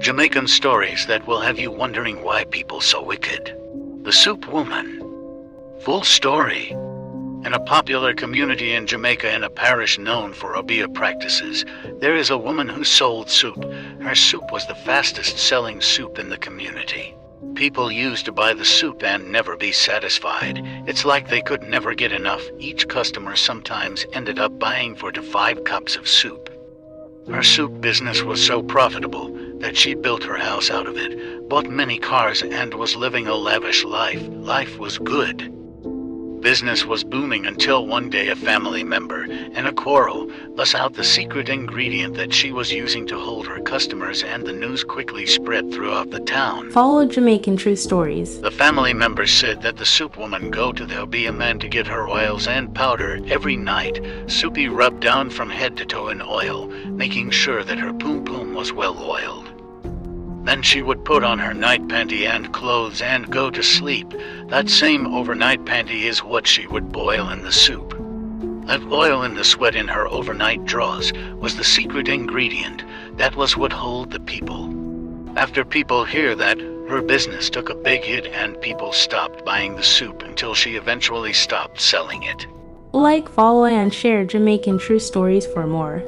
Jamaican stories that will have you wondering why people so wicked. The Soup Woman. Full story. In a popular community in Jamaica, in a parish known for obeah practices, there is a woman who sold soup. Her soup was the fastest selling soup in the community. People used to buy the soup and never be satisfied. It's like they could never get enough. Each customer sometimes ended up buying 4 to 5 cups of soup. Her soup business was so profitable that she built her house out of it, bought many cars, and was living a lavish life. Life was good. Business was booming until one day a family member, in a quarrel, let out the secret ingredient that she was using to hold her customers, and the news quickly spread throughout the town. Follow Jamaican True Stories. The family members said that the soup woman go to the obeah man to get her oils and powder every night. Soupy rubbed down from head to toe in oil, making sure that her poom was well oiled. Then she would put on her night panty and clothes and go to sleep. That same overnight panty is what she would boil in the soup. That oil in the sweat in her overnight drawers was the secret ingredient. That was what hold the people. After people hear that, her business took a big hit and people stopped buying the soup until she eventually stopped selling it. Like, follow, and share Jamaican True Stories for more.